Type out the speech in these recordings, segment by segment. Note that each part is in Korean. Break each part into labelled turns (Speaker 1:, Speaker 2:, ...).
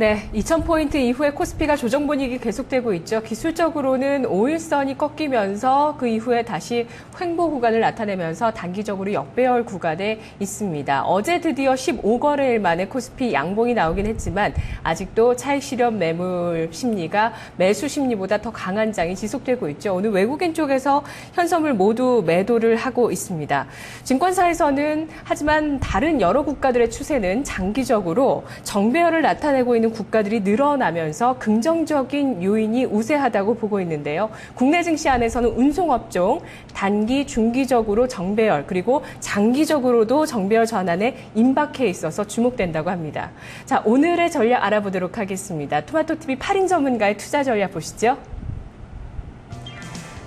Speaker 1: 네, 2000포인트 이후에 코스피가 조정 분위기 계속되고 있죠. 기술적으로는 5일선이 꺾이면서 그 이후에 다시 횡보 구간을 나타내면서 단기적으로 역배열 구간에 있습니다. 어제 드디어 15거래일 만에 코스피 양봉이 나오긴 했지만 아직도 차익 실현 매물 심리가 매수 심리보다 더 강한 장이 지속되고 있죠. 오늘 외국인 쪽에서 현선물 모두 매도를 하고 있습니다. 증권사에서는 하지만 다른 여러 국가들의 추세는 장기적으로 정배열을 나타내고 있는 국가들이 늘어나면서 긍정적인 요인이 우세하다고 보고 있는데요. 국내 증시 안에서는 운송업종 단기, 중기적으로 정배열 그리고 장기적으로도 정배열 전환에 임박해 있어서 주목된다고 합니다. 자, 오늘의 전략 알아보도록 하겠습니다. 토마토TV 8인 전문가의 투자 전략 보시죠.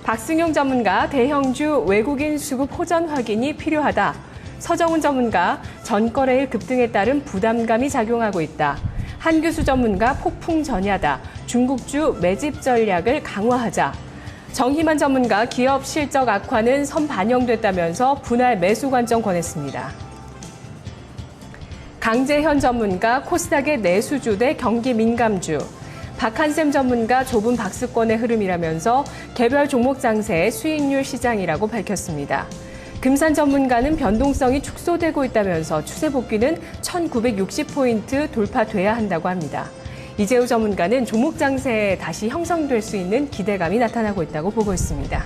Speaker 1: 박승용 전문가, 대형주 외국인 수급 호전 확인이 필요하다. 서정훈 전문가, 전거래일 급등에 따른 부담감이 작용하고 있다. 한규수 전문가, 폭풍 전야다. 중국주 매집 전략을 강화하자. 정희만 전문가, 기업 실적 악화는 선반영됐다면서 분할 매수 관점 권했습니다. 강재현 전문가, 코스닥의 내수주 대 경기 민감주. 박한샘 전문가, 좁은 박스권의 흐름이라면서 개별 종목 장세의 수익률 시장이라고 밝혔습니다. 금산 전문가는 변동성이 축소되고 있다면서 추세 복귀는 1960포인트 돌파돼야 한다고 합니다. 이재우 전문가는 종목 장세에 다시 형성될 수 있는 기대감이 나타나고 있다고 보고 있습니다.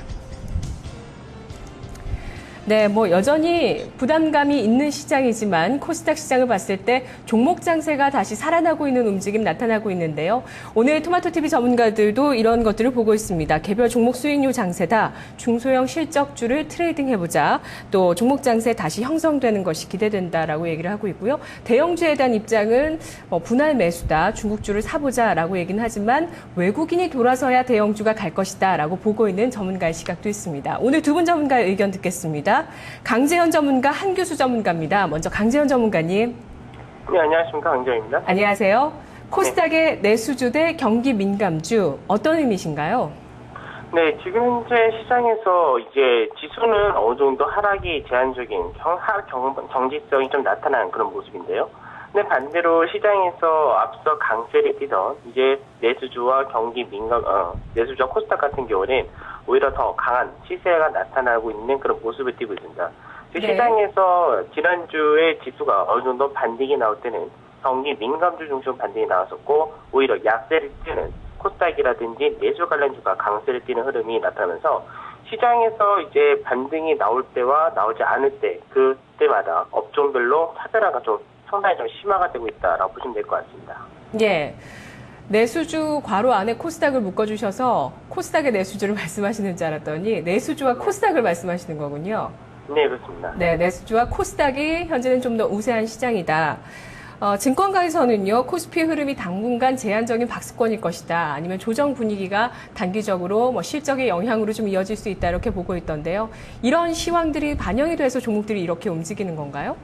Speaker 1: 네, 여전히 부담감이 있는 시장이지만 코스닥 시장을 봤을 때 종목 장세가 다시 살아나고 있는 움직임 나타나고 있는데요. 오늘 토마토TV 전문가들도 이런 것들을 보고 있습니다. 개별 종목 수익률 장세다. 중소형 실적주를 트레이딩해보자. 또 종목 장세 다시 형성되는 것이 기대된다라고 얘기를 하고 있고요. 대형주에 대한 입장은 분할 매수다. 중국주를 사보자라고 얘기는 하지만 외국인이 돌아서야 대형주가 갈 것이다라고 보고 있는 전문가의 시각도 있습니다. 오늘 두 분 전문가의 의견 듣겠습니다. 강재현 전문가, 한규수 전문가입니다. 먼저 강재현 전문가님.
Speaker 2: 네, 안녕하십니까. 강재현입니다.
Speaker 1: 안녕하세요. 코스닥의 내수주 대 경기 민감주, 어떤 의미신가요?
Speaker 2: 네, 지금 현재 시장에서 이제 지수는 어느 정도 하락이 제한적인 정지성이 좀 나타나는 그런 모습인데요. 근데 반대로 시장에서 앞서 강세를 띠던 이제 내수주와 내수주와 코스닥 같은 경우는 오히려 더 강한 시세가 나타나고 있는 그런 모습을 띠고 있습니다. 네. 시장에서 지난주에 지수가 어느 정도 반등이 나올 때는 경기 민감주 중심 반등이 나왔었고 오히려 약세를 띠는 코스닥이라든지 내수 관련주가 강세를 띠는 흐름이 나타나면서 시장에서 이제 반등이 나올 때와 나오지 않을 때 그때마다 업종별로 차별화가 좀 상당히 좀 심화가 되고 있다라고 보시면 될 것 같습니다.
Speaker 1: 예. 내수주 괄호 안에 코스닥을 묶어주셔서 코스닥의 내수주를 말씀하시는 줄 알았더니 내수주와 코스닥을 말씀하시는 거군요.
Speaker 2: 네, 그렇습니다.
Speaker 1: 네, 내수주와 코스닥이 현재는 좀 더 우세한 시장이다. 증권가에서는요, 코스피 흐름이 당분간 제한적인 박스권일 것이다. 아니면 조정 분위기가 단기적으로 실적의 영향으로 좀 이어질 수 있다. 이렇게 보고 있던데요. 이런 시황들이 반영이 돼서 종목들이 이렇게 움직이는 건가요?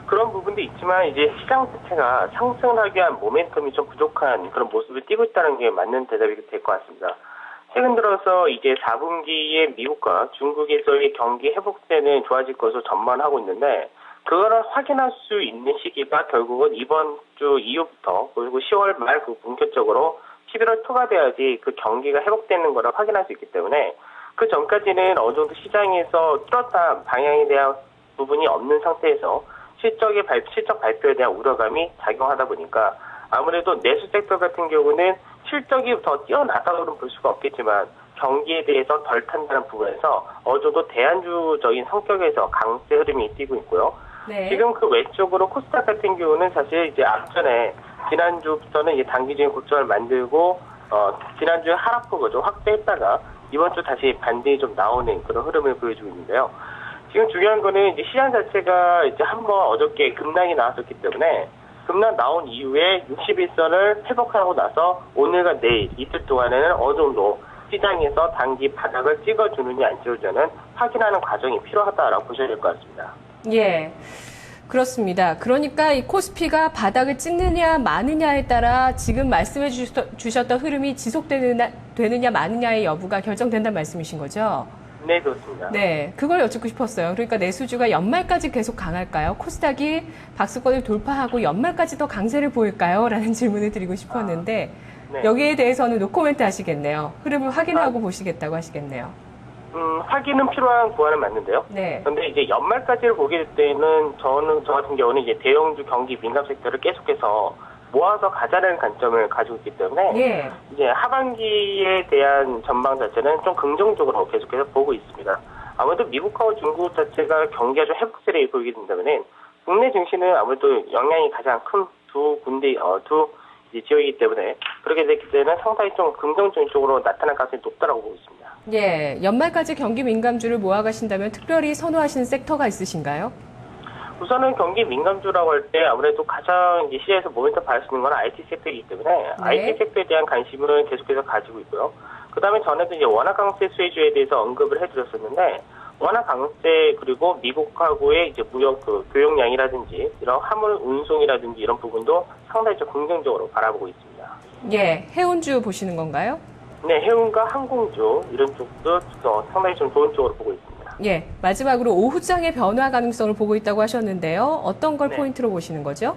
Speaker 2: 그런 부분도 있지만 이제 시장 자체가 상승하기 위한 모멘텀이 좀 부족한 그런 모습을 띠고 있다는 게 맞는 대답이 될 것 같습니다. 최근 들어서 이제 4분기에 미국과 중국에서의 경기 회복세는 좋아질 것으로 전망하고 있는데 그거를 확인할 수 있는 시기가 결국은 이번 주 이후부터 그리고 10월 말 본격적으로 11월 초가 돼야지 그 경기가 회복되는 거를 확인할 수 있기 때문에 그 전까지는 어느 정도 시장에서 뚜렷한 방향에 대한 부분이 없는 상태에서 실적 발표에 대한 우려감이 작용하다 보니까 아무래도 내수 섹터 같은 경우는 실적이 더 뛰어나다고는 볼 수가 없겠지만 경기에 대해서 덜 탄다는 부분에서 어느 정도 대안주적인 성격에서 강세 흐름이 띄고 있고요. 네. 지금 그 외적으로 코스닥 같은 경우는 사실 이제 앞전에 지난주부터는 이제 단기적인 고점을 만들고 지난주에 하락폭을 좀 확대했다가 이번 주 다시 반등이 좀 나오는 그런 흐름을 보여주고 있는데요. 지금 중요한 거는 이제 시장 자체가 이제 한번 어저께 급락이 나왔었기 때문에 급락 나온 이후에 61선을 회복하고 나서 오늘과 내일 이틀 동안에는 어느 정도 시장에서 단기 바닥을 찍어주느냐 안 찍어주느냐는 확인하는 과정이 필요하다라고 보셔야 될 것 같습니다.
Speaker 1: 예. 그렇습니다. 그러니까 이 코스피가 바닥을 찍느냐 마느냐에 따라 지금 말씀해 주셨던 흐름이 지속되느냐 마느냐의 여부가 결정된다는 말씀이신 거죠?
Speaker 2: 네, 그렇습니다.
Speaker 1: 네, 그걸 여쭙고 싶었어요. 그러니까 내수주가 연말까지 계속 강할까요? 코스닥이 박스권을 돌파하고 연말까지 더 강세를 보일까요? 라는 질문을 드리고 싶었는데
Speaker 2: 네.
Speaker 1: 여기에 대해서는 노코멘트 하시겠네요. 흐름을 확인하고 보시겠다고 하시겠네요.
Speaker 2: 확인은 필요한 구간은 맞는데요.
Speaker 1: 네.
Speaker 2: 그런데 이제 연말까지를 보게 될 때는 저 같은 경우는 이제 대형주 경기 민감 섹터를 계속해서 모아서 가자는 관점을 가지고 있기 때문에
Speaker 1: 예.
Speaker 2: 이제 하반기에 대한 전망 자체는 좀 긍정적으로 계속해서 보고 있습니다. 아무래도 미국하고 중국 자체가 경기가 좀 회복세를 보이게 된다면은 국내 증시는 아무래도 영향이 가장 큰 두 군데 두 지역이기 때문에 그렇게 됐기 때문에 상당히 좀 긍정적인 쪽으로 나타날 가능성이 높다라고 보고 있습니다.
Speaker 1: 예, 연말까지 경기 민감주를 모아가신다면 특별히 선호하시는 섹터가 있으신가요?
Speaker 2: 우선은 경기 민감주라고 할 때 아무래도 가장 이제 시장에서 모멘텀 받을 수 있는 건 IT 섹터이기 때문에 IT 섹터에 대한 관심은 계속해서 가지고 있고요. 그 다음에 전에도 이제 원화 강세 수혜주에 대해서 언급을 해드렸었는데 원화 강세 그리고 미국하고의 이제 무역 교역량이라든지 이런 화물 운송이라든지 이런 부분도 상당히 좀 긍정적으로 바라보고 있습니다.
Speaker 1: 예, 해운주 보시는 건가요?
Speaker 2: 네, 해운과 항공주 이런 쪽도 상당히 좀 좋은 쪽으로 보고 있습니다.
Speaker 1: 예, 마지막으로 오후장의 변화 가능성을 보고 있다고 하셨는데요. 어떤 걸 포인트로 보시는 거죠?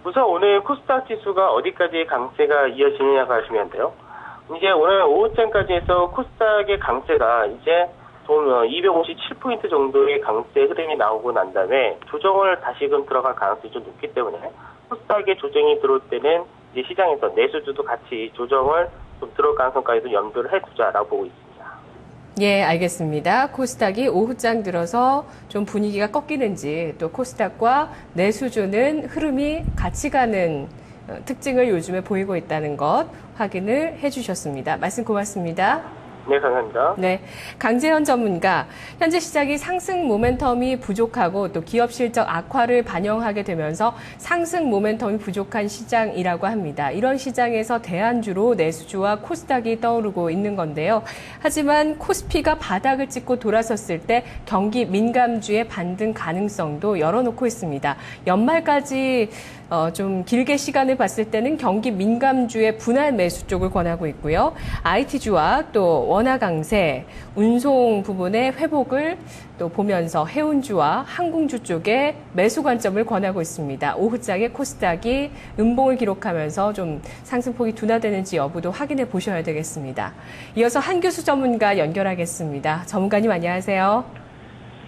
Speaker 2: 우선 오늘 코스닥 지수가 어디까지 강세가 이어지느냐가 중요한데요. 이제 오늘 오후장까지 해서 코스닥의 강세가 이제 좀 257포인트 정도의 강세 흐름이 나오고 난 다음에 조정을 다시금 들어갈 가능성이 좀 높기 때문에 코스닥의 조정이 들어올 때는 이제 시장에서 내수주도 같이 조정을 좀 들어올 가능성까지도 염두를 해두자라고 보고 있습니다.
Speaker 1: 예, 알겠습니다. 코스닥이 오후장 들어서 좀 분위기가 꺾이는지 또 코스닥과 내수주는 흐름이 같이 가는 특징을 요즘에 보이고 있다는 것 확인을 해주셨습니다. 말씀 고맙습니다.
Speaker 2: 네, 감사합니다.
Speaker 1: 네, 강재현 전문가, 현재 시장이 상승 모멘텀이 부족하고 또 기업 실적 악화를 반영하게 되면서 상승 모멘텀이 부족한 시장이라고 합니다. 이런 시장에서 대안주로 내수주와 코스닥이 떠오르고 있는 건데요. 하지만 코스피가 바닥을 찍고 돌아섰을 때 경기 민감주의 반등 가능성도 열어놓고 있습니다. 연말까지 좀 길게 시간을 봤을 때는 경기 민감주의 분할 매수 쪽을 권하고 있고요. IT주와 또 원화 강세, 운송 부분의 회복을 또 보면서 해운주와 항공주 쪽에 매수 관점을 권하고 있습니다. 오후장에 코스닥이 음봉을 기록하면서 좀 상승폭이 둔화되는지 여부도 확인해 보셔야 되겠습니다. 이어서 한교수 전문가 연결하겠습니다. 전문가님 안녕하세요.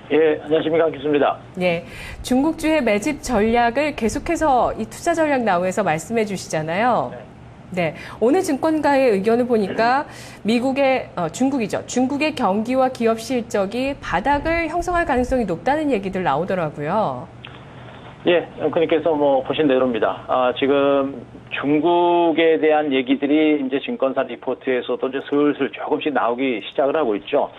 Speaker 3: 예, 안녕하십니까. 교수입니다.
Speaker 1: 네, 중국주의 매집 전략을 계속해서 이 투자 전략 나우에서 말씀해 주시잖아요. 네, 오늘 증권가의 의견을 보니까 중국의 경기와 기업 실적이 바닥을 형성할 가능성이 높다는 얘기들 나오더라고요.
Speaker 3: 예, 앵커님께서 보신 대로입니다. 지금 중국에 대한 얘기들이 이제 증권사 리포트에서도 이제 슬슬 조금씩 나오기 시작을 하고 있죠.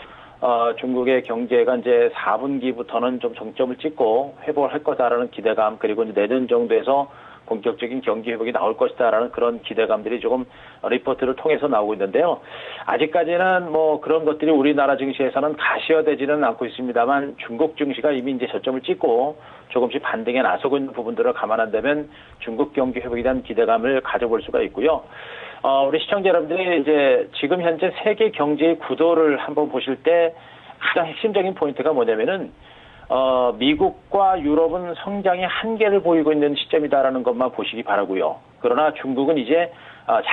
Speaker 3: 중국의 경제가 이제 4분기부터는 좀 정점을 찍고 회복을 할 거다라는 기대감, 그리고 이제 내년 정도에서 본격적인 경기 회복이 나올 것이다라는 그런 기대감들이 조금 리포트를 통해서 나오고 있는데요. 아직까지는 그런 것들이 우리나라 증시에서는 가시화되지는 않고 있습니다만 중국 증시가 이미 이제 저점을 찍고 조금씩 반등에 나서고 있는 부분들을 감안한다면 중국 경기 회복에 대한 기대감을 가져볼 수가 있고요. 우리 시청자 여러분들이 이제 지금 현재 세계 경제의 구도를 한번 보실 때 가장 핵심적인 포인트가 뭐냐면은 미국과 유럽은 성장의 한계를 보이고 있는 시점이다라는 것만 보시기 바라고요. 그러나 중국은 이제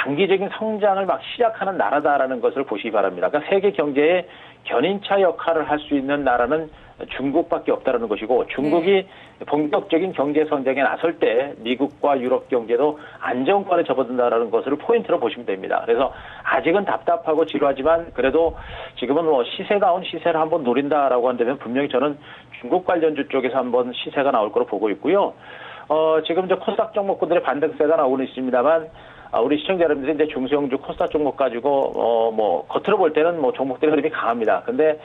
Speaker 3: 장기적인 성장을 막 시작하는 나라다라는 것을 보시기 바랍니다. 그러니까 세계 경제의 견인차 역할을 할 수 있는 나라는 중국밖에 없다라는 것이고, 중국이 본격적인 경제 성장에 나설 때 미국과 유럽 경제도 안정권에 접어든다라는 것을 포인트로 보시면 됩니다. 그래서 아직은 답답하고 지루하지만 그래도 지금은 시세다운 시세를 한번 노린다라고 한다면 분명히 저는 중국 관련주 쪽에서 한번 시세가 나올 거로 보고 있고요. 지금 이제 코스닥 종목군들의 반등세가 나오고는 있습니다만, 우리 시청자 여러분들이 이제 중소형주 코스닥 종목 가지고 겉으로 볼 때는 종목들의 흐름이 강합니다. 근데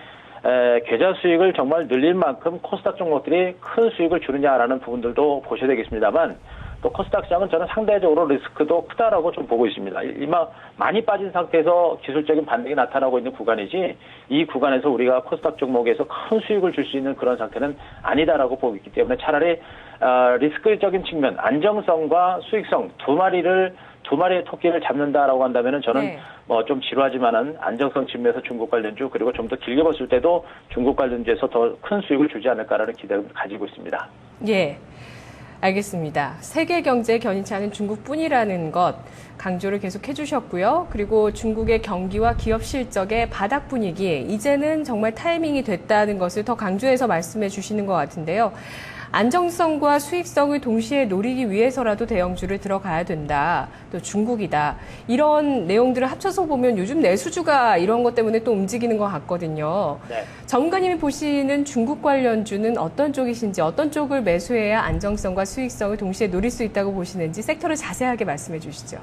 Speaker 3: 계좌 수익을 정말 늘릴 만큼 코스닥 종목들이 큰 수익을 주느냐라는 부분들도 보셔야 되겠습니다만, 또 코스닥 시장은 저는 상대적으로 리스크도 크다라고 좀 보고 있습니다. 이마 많이 빠진 상태에서 기술적인 반등이 나타나고 있는 구간이지, 이 구간에서 우리가 코스닥 종목에서 큰 수익을 줄 수 있는 그런 상태는 아니다라고 보고 있기 때문에 차라리 리스크적인 측면, 안정성과 수익성 두 마리를 두 마리의 토끼를 잡는다라고 한다면은 저는
Speaker 1: 네.
Speaker 3: 뭐 좀 지루하지만은 안정성 측면에서 중국 관련주 그리고 좀 더 길게 봤을 때도 중국 관련주에서 더 큰 수익을 주지 않을까라는 기대를 가지고 있습니다.
Speaker 1: 예. 알겠습니다. 세계 경제에 견인치 않은 중국뿐이라는 것 강조를 계속 해주셨고요. 그리고 중국의 경기와 기업 실적의 바닥 분위기, 이제는 정말 타이밍이 됐다는 것을 더 강조해서 말씀해 주시는 것 같은데요. 안정성과 수익성을 동시에 노리기 위해서라도 대형주를 들어가야 된다. 또 중국이다. 이런 내용들을 합쳐서 보면 요즘 내수주가 이런 것 때문에 또 움직이는 것 같거든요.
Speaker 3: 네.
Speaker 1: 전문가님이 보시는 중국 관련주는 어떤 쪽이신지, 어떤 쪽을 매수해야 안정성과 수익성을 동시에 노릴 수 있다고 보시는지 섹터를 자세하게 말씀해 주시죠.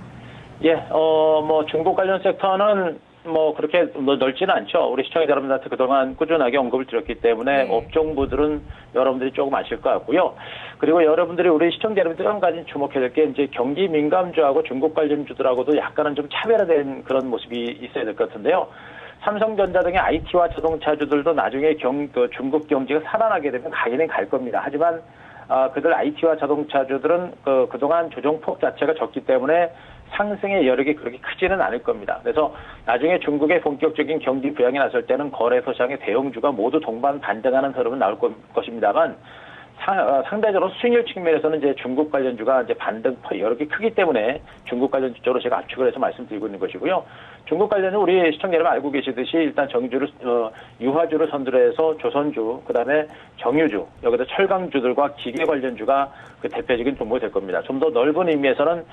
Speaker 3: 예, 뭐 중국 관련 섹터는 뭐 그렇게 넓지는 않죠. 우리 시청자 여러분들한테 그동안 꾸준하게 언급을 드렸기 때문에
Speaker 1: 네.
Speaker 3: 업종부들은 여러분들이 조금 아실 것 같고요. 그리고 여러분들이 우리 시청자 여러분들이 한 가지 주목해야 될 게 이제 경기 민감주하고 중국 관련주들하고도 약간은 좀 차별화된 그런 모습이 있어야 될 것 같은데요. 삼성전자 등의 IT와 자동차주들도 나중에 중국 경제가 살아나게 되면 가기는 갈 겁니다. 하지만 그들 IT와 자동차주들은 그동안 조정폭 자체가 적기 때문에 상승의 여력이 그렇게 크지는 않을 겁니다. 그래서 나중에 중국의 본격적인 경기 부양이 났을 때는 거래소 시장의 대형주가 모두 동반 반등하는 흐름은 나올 것입니다만 상대적으로 수익률 측면에서는 이제 중국 관련주가 이제 반등 여력이 크기 때문에 중국 관련주 쪽으로 제가 압축을 해서 말씀드리고 있는 것이고요. 중국 관련은 우리 시청자 여러분 알고 계시듯이 일단 정주를 유화주를 선두로 조선주, 그다음에 정유주, 여기다 철강주들과 기계 관련주가 그 대표적인 종목이 될 겁니다. 좀 더 넓은 의미에서는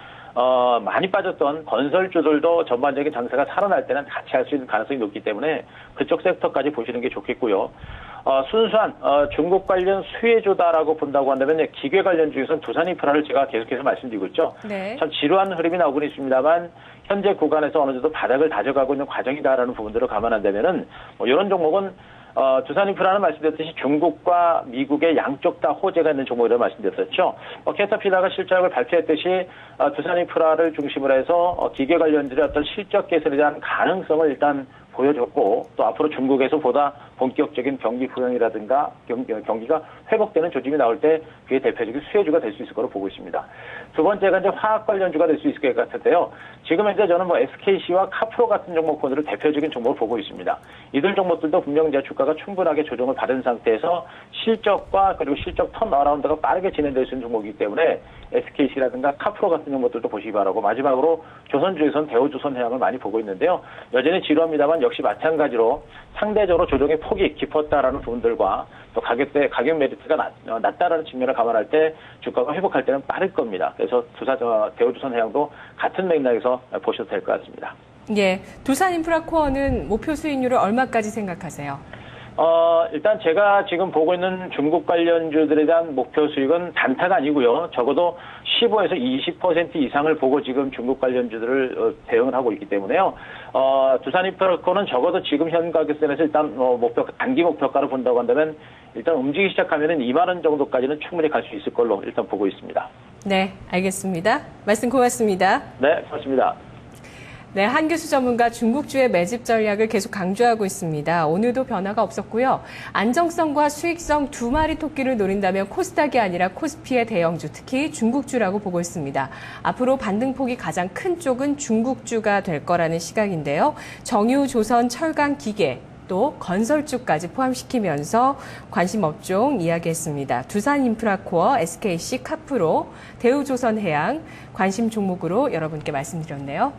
Speaker 3: 많이 빠졌던 건설주들도 전반적인 장세가 살아날 때는 같이 할 수 있는 가능성이 높기 때문에 그쪽 섹터까지 보시는 게 좋겠고요. 순수한 중국 관련 수혜주다라고 본다고 한다면 기계 관련 중에서는 두산인프라를 제가 계속해서 말씀드리고 있죠.
Speaker 1: 네.
Speaker 3: 참 지루한 흐름이 나오고 있습니다만 현재 구간에서 어느 정도 바닥을 다져가고 있는 과정이다라는 부분들을 감안한다면은 이런 종목은 두산인프라는 말씀드렸듯이 중국과 미국의 양쪽 다 호재가 있는 종목이라고 말씀드렸었죠. 캐터필러가 실적을 발표했듯이 두산인프라를 중심으로 해서 기계 관련들의 어떤 실적 개선에 대한 가능성을 일단 보여줬고 또 앞으로 중국에서 보다 본격적인 경기 부양이라든가 경기가 회복되는 조짐이 나올 때 그게 대표적인 수혜주가 될 수 있을 거로 보고 있습니다. 두 번째가 이제 화학 관련주가 될 수 있을 것 같은데요. 지금 현재 저는 SKC와 카프로 같은 종목군들을 대표적인 종목을 보고 있습니다. 이들 종목들도 분명 이제 주가가 충분하게 조정을 받은 상태에서 실적과 그리고 실적 턴어라운드가 빠르게 진행될 수 있는 종목이기 때문에 SKC라든가 카프로 같은 종목들도 보시기 바라고 마지막으로 조선주에서는 대우조선 해양을 많이 보고 있는데요. 여전히 지루합니다만 역시 마찬가지로 상대적으로 조정의 폭이 깊었다라는 부분들과 또 가격 메리트가 낮다라는 측면을 감안할 때 주가가 회복할 때는 빠를 겁니다. 그래서 대우조선 해양도 같은 맥락에서 보셔도 될 것 같습니다.
Speaker 1: 예, 두산인프라코어는 목표 수익률을 얼마까지 생각하세요?
Speaker 3: 일단 제가 지금 보고 있는 중국 관련주들에 대한 목표 수익은 단타가 아니고요. 적어도 15에서 20% 이상을 보고 지금 중국 관련주들을 대응을 하고 있기 때문에요. 두산인프라코는 적어도 지금 현 가격선에서 일단 단기 목표가를 본다고 한다면 일단 움직이기 시작하면은 2만 원 정도까지는 충분히 갈 수 있을 걸로 일단 보고 있습니다.
Speaker 1: 네, 알겠습니다. 말씀 고맙습니다.
Speaker 3: 네, 고맙습니다.
Speaker 1: 네, 한교수 전문가 중국주의 매집 전략을 계속 강조하고 있습니다. 오늘도 변화가 없었고요. 안정성과 수익성 두 마리 토끼를 노린다면 코스닥이 아니라 코스피의 대형주, 특히 중국주라고 보고 있습니다. 앞으로 반등폭이 가장 큰 쪽은 중국주가 될 거라는 시각인데요. 정유, 조선, 철강, 기계, 또 건설주까지 포함시키면서 관심 업종 이야기했습니다. 두산인프라코어, SKC, 카프로, 대우조선해양 관심 종목으로 여러분께 말씀드렸네요.